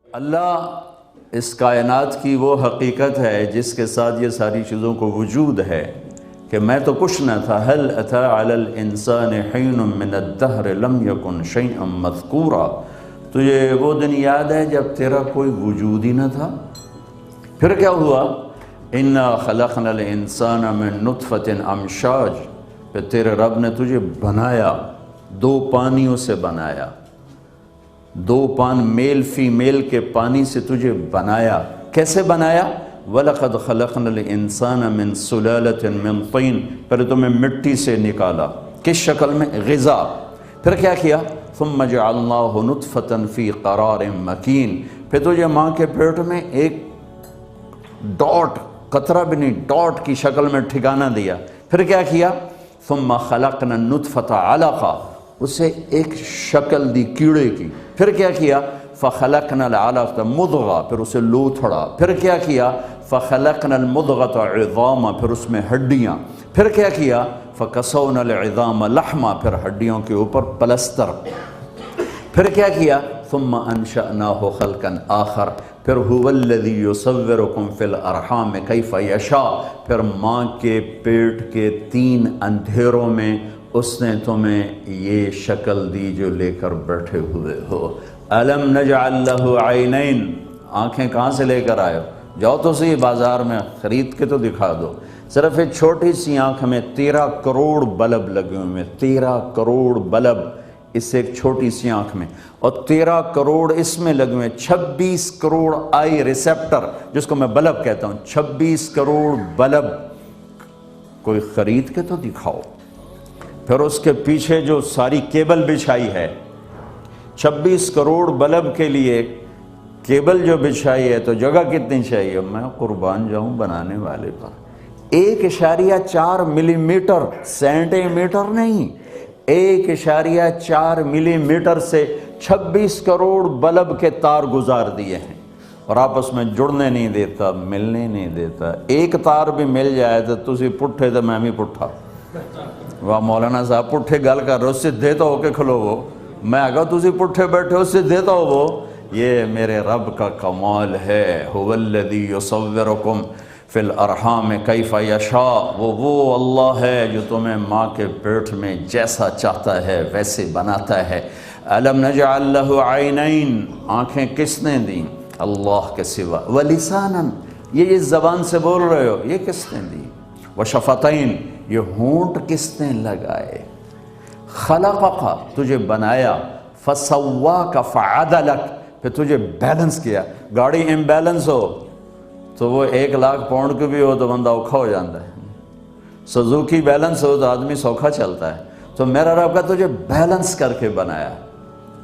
اللہ اس کائنات کی وہ حقیقت ہے جس کے ساتھ یہ ساری چیزوں کو وجود ہے کہ میں تو کچھ نہ تھا. هل اتى على الانسان حين من الدهر لم يكن شيئا مذكورا. تجھے وہ دن یاد ہے جب تیرا کوئی وجود ہی نہ تھا؟ پھر کیا ہوا؟ انا خلقنا الانسان من نطفة امشاج. پھر تیرے رب نے تجھے بنایا، دو پانیوں سے بنایا، دو پان میل فیمیل کے پانی سے تجھے بنایا. کیسے بنایا؟ وَلَقَدْ خَلَقْنَا الْإِنسَانَ مِنْ سُلَالَةٍ مِنْ طِينٍ. پھر تمہیں مٹی سے نکالا، کس شکل میں؟ غذا. پھر کیا کیا؟ ثُمَّ جَعَلْنَاهُ نُطْفَةً فِي قَرَارٍ مَكِينٍ. پھر تجھے ماں کے پیٹ میں ایک ڈاٹ، قطرہ بھی نہیں، ڈاٹ کی شکل میں ٹھکانہ دیا. پھر کیا کیا؟ ثُمَّ خَلَقْنَا النُّطْفَةَ عَلَقًا. اسے ایک شکل دی کیڑے کی. پھر کیا کیا؟ فَخَلَقْنَا الْعَلَقَةَ مُضْغَةً. پھر اسے لوتھڑا. پھر کیا کیا؟ فَخَلَقْنَا الْمُضْغَةَ عِظَامًا. پھر اس میں ہڈیاں. پھر کیا کیا؟ فَكَسَوْنَا الْعِظَامَ لَحْمًا. پھر ہڈیوں کے اوپر پلستر. پھر کیا کیا؟ ثُمَّ أَنشَأْنَاهُ خَلْقًا آخر. پھر هُوَ الَّذِي يُصَوِّرُكُمْ فِي الْأَرْحَامِ كَيْفَ يَشَاءُ. پھر ماں کے پیٹ کے 3 اندھیروں میں اس نے تمہیں یہ شکل دی جو لے کر بیٹھے ہوئے ہو. أَلَمْ نَجْعَلْ لَهُ عَيْنَيْن. آنکھیں کہاں سے لے کر آئے ہو؟ جاؤ تو صحیح بازار میں خرید کے تو دکھا دو. صرف ایک چھوٹی سی آنکھ میں 13 کروڑ بلب لگے ہوئے ہیں. 13 کروڑ بلب اس ایک چھوٹی سی آنکھ میں، اور 13 کروڑ اس میں لگے ہوئے ہیں. 26 کروڑ آئی ریسیپٹر جس کو میں بلب کہتا ہوں. 26 کروڑ بلب کوئی خرید کے تو دکھاؤ. پھر اس کے پیچھے جو ساری کیبل بچھائی ہے، 26 کروڑ بلب کے لیے کیبل جو بچھائی ہے تو جگہ کتنی چاہیے؟ میں قربان جاؤں بنانے والے پر. 1.4 ملی میٹر، سینٹی میٹر نہیں، 1.4 ملی میٹر سے 26 کروڑ بلب کے تار گزار دیے ہیں، اور آپس میں جڑنے نہیں دیتا، ملنے نہیں دیتا. ایک تار بھی مل جائے تو تسی پٹھے تو میں بھی پٹھا. واہ مولانا صاحب پٹھے گل کر رہے ہو، سدھے تو ہو کے کھلو. وہ میں اگر تسی پٹھے بیٹھے ہو سدھے تو ہو. وہ یہ میرے رب کا کمال ہے. هو الذی یصورکم فی الارحام کیف یشاء. وہ اللہ ہے جو تمہیں ماں کے پیٹ میں جیسا چاہتا ہے ویسے بناتا ہے. الم نجعل لہ عینین. آنکھیں کس نے دیں؟ اللہ کے سوا. ولسانا. یہ زبان سے بول رہے ہو، یہ کس نے دی؟ وشفتین. یہ ہونٹ کس نے لگائے؟ خلقک. تجھے بنایا. فسواک فعدلک. پھر تجھے بیلنس کیا. گاڑی امبیلنس ہو تو وہ 1 لاکھ پاؤنڈ کی بھی ہو تو بندہ اوکھا ہو جاتا ہے. سزوکی بیلنس ہو تو آدمی سوکھا چلتا ہے. تو میرا رب کا تجھے بیلنس کر کے بنایا.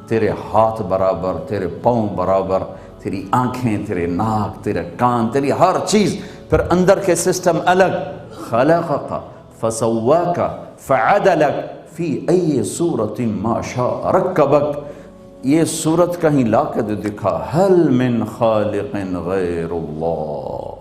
تیرے ہاتھ برابر، تیرے پاؤں برابر، تیری آنکھیں، تیرے ناک، تیرے کان، تیری ہر چیز. پھر اندر کے سسٹم الگ. خلقک فسواک فعدلک فی ای صورت ما شاء رکبک. یہ صورت کہیں لا کے دکھا. هل من خالق غیر اللہ.